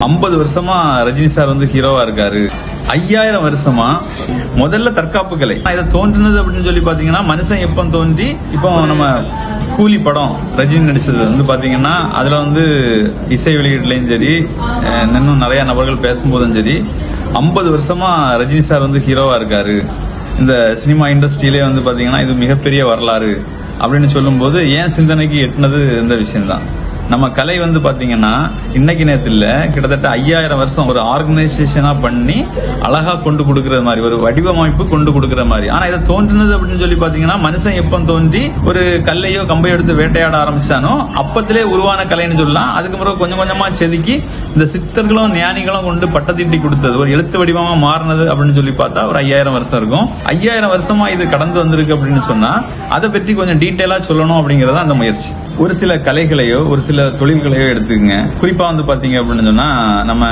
50 வருஷமா ரஜினி சார் வந்து ஹீரோவா இருக்காரு. 5000 வருஷமா முதல்ல தற்காப்பு கலை இதை தோன்றினது அப்படின்னு சொல்லி பாத்தீங்கன்னா மனுஷன் எப்ப தோன்றி இப்போ நம்ம கூலி படம் ரஜினி நடிச்சது வந்து பாத்தீங்கன்னா அதுல வந்து இசை வெளியீட்டுலயும் சரி இன்னும் நிறைய நபர்கள் பேசும்போதும் சரி 50 வருஷமா ரஜினி சார் வந்து ஹீரோவா இருக்காரு. இந்த சினிமா இண்டஸ்ட்ரியிலே வந்து பாத்தீங்கன்னா இது மிகப்பெரிய வரலாறு அப்படின்னு சொல்லும் போது ஏன் சிந்தனைக்கு எட்டுனது இந்த விஷயம்தான். நம்ம கலை வந்து பாத்தீங்கன்னா இன்னைக்கு நேரத்துல கிட்டத்தட்ட 5000 வருஷம் ஒரு ஆர்கனைசேஷனா பண்ணி அழகா கொண்டு கொடுக்கற மாதிரி ஒரு வடிவமைப்பு கொண்டு கொடுக்கற மாதிரி. ஆனா இதை தோன்றினது அப்படின்னு சொல்லி பாத்தீங்கன்னா மனுஷன் எப்ப தோன்றி ஒரு கல்லையோ கம்பையோ எடுத்து வேட்டையாட ஆரம்பிச்சானோ அப்பத்திலே உருவான கலைன்னு சொல்லலாம். அதுக்கு பிறகு கொஞ்சம் கொஞ்சமா செதுக்கி இந்த சித்தர்களும் ஞானிகளும் கொண்டு பட்டத்தீட்டி கொடுத்தது ஒரு எழுத்து வடிவமா மாறினது அப்படின்னு சொல்லி பார்த்தா ஒரு 5000 வருஷம் இருக்கும். 5000 வருஷமா இது கடந்து வந்திருக்கு அப்படின்னு சொன்னா அதை பற்றி கொஞ்சம் டீட்டெயிலா சொல்லணும் அப்படிங்கறத அந்த முயற்சி. ஒரு சில கலைகளையோ ஒரு சில தொழில்களையோ எடுத்துக்கங்க. குறிப்பா வந்து பாத்தீங்க அப்படின்னு சொன்னா நம்ம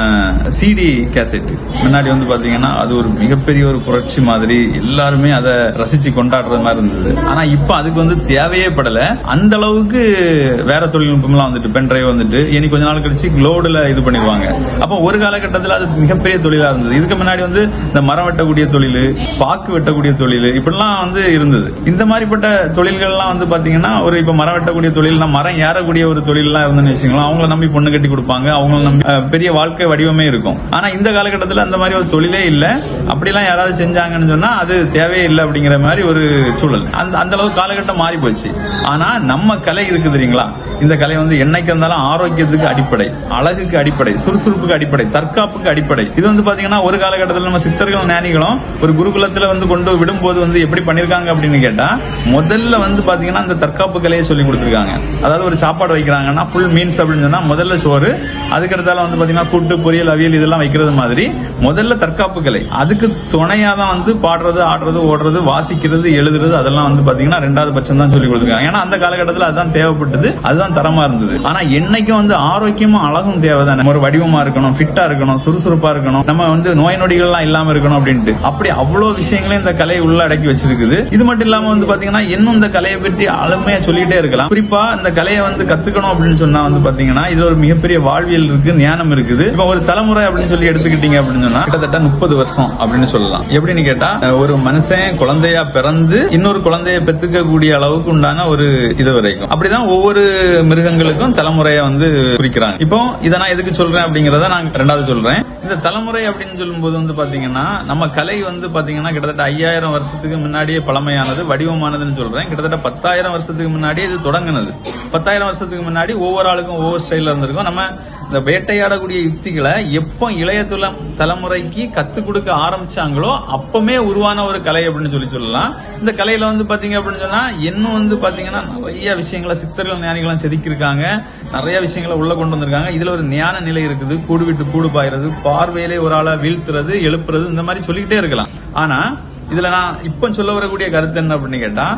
சிடி கேசட் முன்னாடி வந்து பாத்தீங்கன்னா அது ஒரு மிகப்பெரிய ஒரு புரட்சி மாதிரி எல்லாருமே அதை ரசிச்சு கொண்டாடுற மாதிரி இருந்தது. ஆனா இப்ப அதுக்கு வந்து தேவையே படல. அந்த அளவுக்கு வேற தொழில்நுட்பம் எல்லாம் வந்துட்டு பென் டிரைவ் வந்துட்டு இனி கொஞ்ச நாள் கழிச்சு க்ளோடுல இது பண்ணிடுவாங்க. அப்போ ஒரு காலகட்டத்தில் அது மிகப்பெரிய தொழிலா இருந்தது. இதுக்கு முன்னாடி வந்து இந்த மரம் வெட்டக்கூடிய தொழில், பாக்கு வெட்டக்கூடிய தொழில் இப்படிலாம் வந்து இருந்தது. இந்த மாதிரிப்பட்ட தொழில்கள் எல்லாம் வந்து பாத்தீங்கன்னா ஒரு இப்ப மரம் வெட்டக்கூடிய தொழில் மரம் ஏறக்கூடிய ஒரு தொழில் எல்லாம் இருந்துன்னு வச்சுக்கலாம். அவங்களை நம்பி பொண்ணு கட்டி கொடுப்பாங்க. அவங்க நம்பி பெரிய வாழ்க்கை வடிவமே இருக்கும். ஆனா இந்த காலகட்டத்தில் அந்த மாதிரி ஒரு தொழிலே இல்ல. அப்படிலாம் யாராவது செஞ்சாங்கன்னு சொன்னா அது தேவையே இல்லை அப்படிங்கிற மாதிரி ஒரு சூழல். அந்த அளவுக்கு காலகட்டம் மாறி போச்சு. ஆனா நம்ம கலை இருக்கு தெரியுங்களா, இந்த கலை வந்து என்னைக்கு இருந்தாலும் ஆரோக்கியத்துக்கு அடிப்படை, அழகுக்கு அடிப்படை, சுறுசுறுப்புக்கு அடிப்படை, தற்காப்புக்கு அடிப்படை. இது வந்து பாத்தீங்கன்னா ஒரு காலகட்டத்தில் நம்ம சித்தர்களும் ஞானிகளும் ஒரு குருகுலத்துல வந்து கொண்டு விடும்போது வந்து எப்படி பண்ணிருக்காங்க அப்படின்னு கேட்டா முதல்ல வந்து பாத்தீங்கன்னா அந்த தற்காப்பு கலையை சொல்லி கொடுத்திருக்காங்க. அதாவது ஒரு சாப்பாடு வைக்கிறாங்கன்னா ஃபுல் மீன்ஸ் அப்படின்னு சொன்னா முதல்ல சோறு, அதுக்கடுத்தால வந்து பாத்தீங்கன்னா கூட்டு பொரியல் அவியல் இதெல்லாம் வைக்கிறது மாதிரி முதல்ல தற்காப்பு கலை. அதுக்கு துணையா தான் வந்து பாடுறது, ஆடுறது, ஓடுறது, வாசிக்கிறது, எழுதுறது அதெல்லாம் வந்து பாத்தீங்கன்னா ரெண்டாவது பட்சம் தான் சொல்லி கொடுத்துருக்காங்க. ஏன்னா அந்த காலகட்டத்தில் அதுதான் தேவைப்பட்டது, அதுதான் தரமா இருந்தது. ஆனா என்னைக்கும் வந்து ஆரோக்கியமா அழகும் தேவைதானே. ஒரு வடிவமா இருக்கணும், ஃபிட்டா இருக்கணும், சுறுசுறுப்பா இருக்கணும், நம்ம வந்து நோய் நொடிகள்லாம் இல்லாம இருக்கணும் அப்படின்ட்டு அப்படி அவ்வளவு விஷயங்களையும் இந்த கலை உள்ள அடக்கி வச்சிருக்குது. இது மட்டும் இல்லாம வந்து பாத்தீங்கன்னா இன்னும் இந்த கலையை பற்றி ஆளுமையா சொல்லிட்டே இருக்கலாம். குறிப்பா இந்த கலையை வந்து கத்துக்கணும் அப்படின்னு சொன்னா வந்து பாத்தீங்கன்னா இது ஒரு மிகப்பெரிய வாழ்வியல் இருக்கு, ஞானம் இருக்குது. இப்ப ஒரு தலைமுறை அப்படின்னு சொல்லி எடுத்துக்கிட்டீங்க அப்படின்னு சொன்னா கிட்டத்தட்ட 30 வருஷம் அப்படின்னு சொல்லலாம். எப்படின்னு கேட்டா ஒரு மனுஷன் குழந்தையா பிறந்து இன்னொரு குழந்தைய பெத்துக்க கூடிய அளவுக்கு உண்டான ஒரு இது வரைக்கும் அப்படிதான் ஒவ்வொரு மிருகங்களுக்கும் தலைமுறையை வந்து குறிக்கிறாங்க. இப்போ இதை நான் எதுக்கு சொல்றேன் அப்படிங்கறத நான் ரெண்டாவது சொல்றேன். இந்த தலைமுறை அப்படின்னு சொல்லும் போது வந்து பாத்தீங்கன்னா நம்ம கலை வந்து பாத்தீங்கன்னா கிட்டத்தட்ட 5000 வருஷத்துக்கு முன்னாடியே பழமையானது, வடிவமானதுன்னு சொல்றேன். கிட்டத்தட்ட 10,000 வருஷத்துக்கு முன்னாடியே இது தொடங்குனது. 10,000 வருஷத்துக்கு முன்னாடி ஒவ்வொரு ஆளுக்கும் ஒவ்வொரு ஸ்டைல இருந்திருக்கும். நம்ம இந்த வேட்டையாடக்கூடிய யுக்திகளை எப்போ இளைய தலைமுறைக்கு கத்துக் கொடுக்க ஆரம்பிச்சாங்களோ அப்பமே உருவான ஒரு கலை அப்படின்னு சொல்லலாம். இந்த கலையில வந்து பாத்தீங்க அப்படின்னு சொன்னா இன்னும் வந்து பாத்தீங்கன்னா நிறைய விஷயங்களை சித்தர்கள் ஞானிகளும் செதுக்கியிருக்காங்க. நிறைய விஷயங்களை உள்ள கொண்டு வந்திருக்காங்க. இதுல ஒரு ஞான நிலை இருக்குது. கூடு விட்டு கூடு பாயிறது, பார்வையிலே ஒரு ஆளா வீழ்த்துறது, எழுப்புறது, இந்த மாதிரி சொல்லிக்கிட்டே இருக்கலாம். ஆனா இதுல நான் இப்ப சொல்ல வரக்கூடிய கருத்து என்ன அப்படின்னு கேட்டா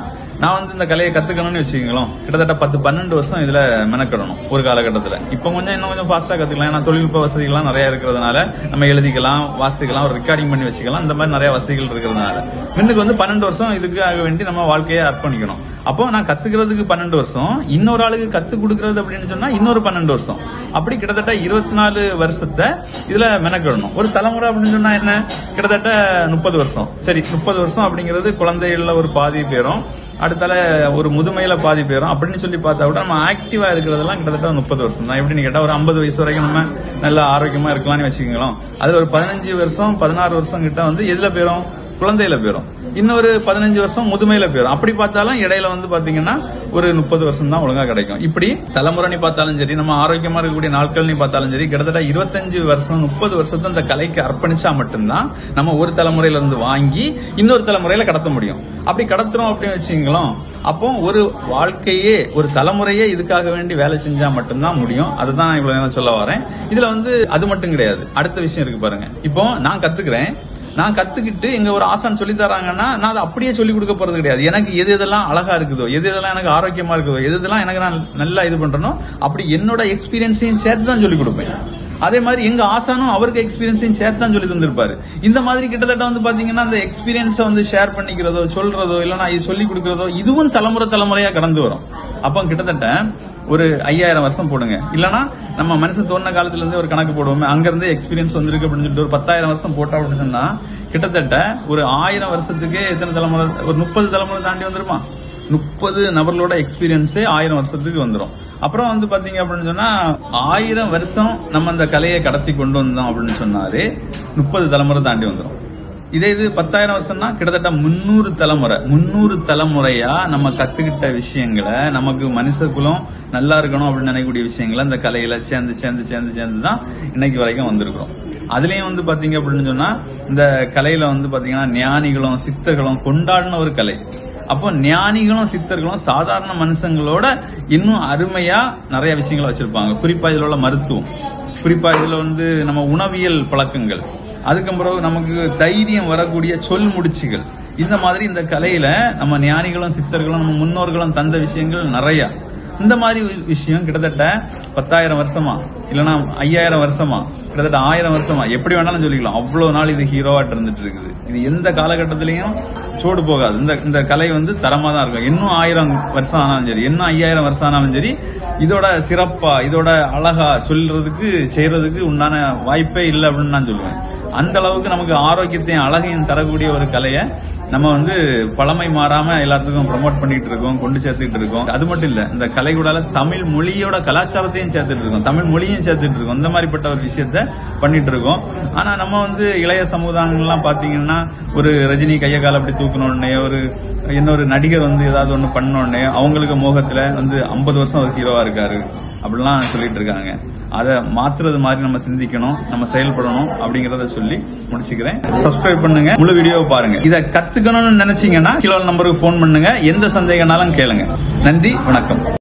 நான் வந்து இந்த கலையை கத்துக்கணும்னு வச்சுக்கோங்களேன். கிட்டத்தட்ட 10-12 வருஷம் இதுல மெனக்கிடணும் ஒரு காலகட்டத்தில். இப்ப இன்னும் கொஞ்சம் ஃபாஸ்டா கத்துக்கலாம். ஏன்னா தொழில்நுட்ப வசதிகள்லாம் நிறைய இருக்கிறதுனால நம்ம எழுதிக்கலாம், வாசிக்கலாம், ஒரு ரெக்கார்டிங் பண்ணி வச்சுக்கலாம். இந்த மாதிரி நிறைய வசதிகள் இருக்கிறதுனால இன்னுக்கு வந்து 12 வருஷம் இதுக்காக வேண்டி நம்ம வாழ்க்கையை அர்ப்பணிக்கணும். அப்போ நான் கத்துக்கிறதுக்கு 12 வருஷம், இன்னொரு ஆளுக்கு கத்துக் கொடுக்கறது அப்படின்னு சொன்னா இன்னொரு 12 வருஷம், அப்படி கிட்டத்தட்ட 24 வருஷத்தை இதுல மெனக்கிடணும். ஒரு தலைமுறை அப்படின்னு சொன்னா என்ன, கிட்டத்தட்ட 30 வருஷம். சரி, 30 வருஷம் அப்படிங்கிறது குழந்தைகள்ல ஒரு பாதி பேரும், அடுத்தால ஒரு முதுமையில பாதி பேரும் அப்படின்னு சொல்லி பார்த்தா கூட நம்ம ஆக்டிவா இருக்கிறதெல்லாம் கிட்டத்தட்ட 30 வருஷம் தான். எப்படின்னு கேட்டா ஒரு 50 வயசு வரைக்கும் நம்ம நல்லா ஆரோக்கியமா இருக்கலாம்னு வச்சுக்கோங்களோம். அதுல ஒரு 15 வருஷம் 16 வருஷம் கிட்ட வந்து எதுல போயிரும், குழந்தையில போயிரும். இன்னொரு 15 வருஷம் முதுமையில போயிடும். அப்படி பார்த்தாலும் இடையில வந்து பாத்தீங்கன்னா ஒரு 30 வருஷம் தான் ஒழுங்கா கிடைக்கும். இப்படி தலைமுறை பார்த்தாலும் சரி, நம்ம ஆரோக்கியமா இருக்கக்கூடிய நாட்கள் பார்த்தாலும் சரி, கிட்டத்தட்ட 25 வருஷம் 30 வருஷத்தை இந்த கலைக்கு அர்ப்பணிச்சா மட்டும்தான் நம்ம ஒரு தலைமுறையில இருந்து வாங்கி இன்னொரு தலைமுறையில கடத்த முடியும். அப்படி கடத்துறோம் அப்படின்னு வச்சுங்களோம், அப்போ ஒரு வாழ்க்கையே ஒரு தலைமுறையே இதுக்காக வேண்டி வேலை செஞ்சா மட்டும்தான் முடியும். அதுதான் இவ்வளவு நேரம் சொல்ல வரேன். இதுல வந்து அது மட்டும் கிடையாது, அடுத்த விஷயம் இருக்கு பாருங்க. இப்போ நான் கத்துக்கிறேன், நான் கத்துக்கிட்டு எங்க ஒரு ஆசான் சொல்லி தராங்கன்னா நான் அதை அப்படியே சொல்லி கொடுக்க போறது கிடையாது. எனக்கு எது எதெல்லாம் அழகா இருக்குதோ, எது எதெல்லாம் எனக்கு ஆரோக்கியமா இருக்குதோ, எது எதெல்லாம் எனக்கு நான் நல்லா இது பண்றனோ அப்படி என்னோட எக்ஸ்பீரியன்ஸையும் சேர்த்து தான் சொல்லி கொடுப்பேன். அதே மாதிரி எங்க ஆசானும் அவருக்கு எக்ஸ்பீரியன்ஸையும் சேர்த்து தான் சொல்லி தந்திருப்பாரு. இந்த மாதிரி கிட்டத்தட்ட வந்து பாத்தீங்கன்னா அந்த எக்ஸ்பீரியன்ஸை வந்து ஷேர் பண்ணிக்கிறதோ, சொல்றதோ, இல்லைன்னா இது சொல்லி கொடுக்கறதோ இதுவும் தலைமுறையா கடந்து வரும். அப்ப கிட்டத்தட்ட ஒரு 5000 வருஷம் போடுங்க. இல்லனா நம்ம மனுஷன் தோன்ற காலத்துல இருந்து ஒரு கணக்கு போடுவோமே, அங்க இருந்து எக்ஸ்பீரியன்ஸ் வந்திருக்கு அப்படின்னு சொல்லிட்டு ஒரு 10,000 வருஷம் போட்டா அப்படின்னு சொன்னா கிட்டத்தட்ட ஒரு 1000 வருஷத்துக்கு எத்தனை தலைமுறை, ஒரு 30 தலைமுறை தாண்டி வந்துருமா? 30 நபர்களோட எக்ஸ்பீரியன்ஸே 1000 வருஷத்துக்கு வந்துடும். அப்புறம் வந்து பாத்தீங்க அப்படின்னு சொன்னா 1000 வருஷம் நம்ம அந்த கலையை கடத்தி கொண்டு வந்தோம் அப்படின்னு சொன்னாலே 30 தலைமுறை தாண்டி வந்துடும். இதே இது 10,000 வருஷம்னா கிட்டத்தட்ட 300 தலைமுறையா நம்ம கத்துக்கிட்ட விஷயங்களை, நமக்கு மனுஷ குலம் நல்லா இருக்கணும் அப்படின்னு நினைக்கக்கூடிய விஷயங்களை இந்த கலையில சேர்ந்து தான் இன்னைக்கு வரைக்கும் வந்திருக்கிறோம். அதுலயும் வந்து பாத்தீங்க அப்படின்னு சொன்னா இந்த கலையில வந்து பாத்தீங்கன்னா ஞானிகளும் சித்தர்களும் கொண்டாடின ஒரு கலை. அப்போ ஞானிகளும் சித்தர்களும் சாதாரண மனுஷங்களோட இன்னும் அருமையா நிறைய விஷயங்களை வச்சிருப்பாங்க. குறிப்பா இதுல உள்ள மருத்துவம், குறிப்பா இதுல வந்து நம்ம உணவியல் பழக்கங்கள், அதுக்கப்புறம் நமக்கு தைரியம் வரக்கூடிய சொல் முடிச்சுகள், இந்த மாதிரி இந்த கலையில நம்ம ஞானிகளும் சித்தர்களும் நம்ம முன்னோர்களும் தந்த விஷயங்கள் நிறைய. இந்த மாதிரி விஷயம் கிட்டத்தட்ட 10,000 வருஷமா இல்லனா 5000 வருஷமா கிட்டத்தட்ட 1000 வருஷமா எப்படி வேணாலும் சொல்லிக்கலாம். அவ்வளவு நாள் இது ஹீரோவாட்டு இருந்துட்டு இருக்குது. இது எந்த காலகட்டத்திலையும் சோடு போகாது. இந்த கலை வந்து தரமா தான் இருக்கும். இன்னும் 1000 வருஷம் ஆனாலும் சரி, இன்னும் 5000 வருஷம் ஆனாலும் சரி, இதோட சிறப்பா இதோட அழகா சொல்றதுக்கு செய்யறதுக்கு உண்டான வாய்ப்பே இல்லை அப்படின்னு நான் சொல்லுவேன். அந்த அளவுக்கு நமக்கு ஆரோக்கியத்தையும் அழகையும் தரக்கூடிய ஒரு கலையை நம்ம வந்து பழமை மாறாம எல்லாத்துக்கும் ப்ரமோட் பண்ணிட்டு இருக்கோம், கொண்டு சேர்த்துட்டு இருக்கோம். அது மட்டும் இல்ல, இந்த கலை கூடால தமிழ் மொழியோட கலாச்சாரத்தையும் சேர்த்துட்டு இருக்கோம், தமிழ் மொழியும் சேர்த்துட்டு இருக்கோம். இந்த மாதிரிப்பட்ட ஒரு விஷயத்த பண்ணிட்டு இருக்கோம். ஆனா நம்ம வந்து இளைய சமுதாயங்கள்லாம் பாத்தீங்கன்னா ஒரு ரஜினி கைய கால அப்படி தூக்கணும்னே, ஒரு இன்னொரு நடிகர் வந்து ஏதாவது ஒண்ணு பண்ணோடனே அவங்களுக்கு மோகத்துல வந்து 50 வருஷம் ஒரு ஹீரோவா இருக்காரு அப்படிலாம் சொல்லிட்டு இருக்காங்க. அதை மாத்துறது மாதிரி நம்ம சிந்திக்கணும், நம்ம செயல்படணும் அப்படிங்கறத சொல்லி முடிச்சுக்கிறேன். சப்ஸ்கிரைப் பண்ணுங்க, முழு வீடியோவை பாருங்க. இதை கத்துக்கணும்னு நினைச்சீங்கன்னா கீழே நம்பருக்கு போன் பண்ணுங்க, எந்த சந்தேகம்னாலும் கேளுங்க. நன்றி, வணக்கம்.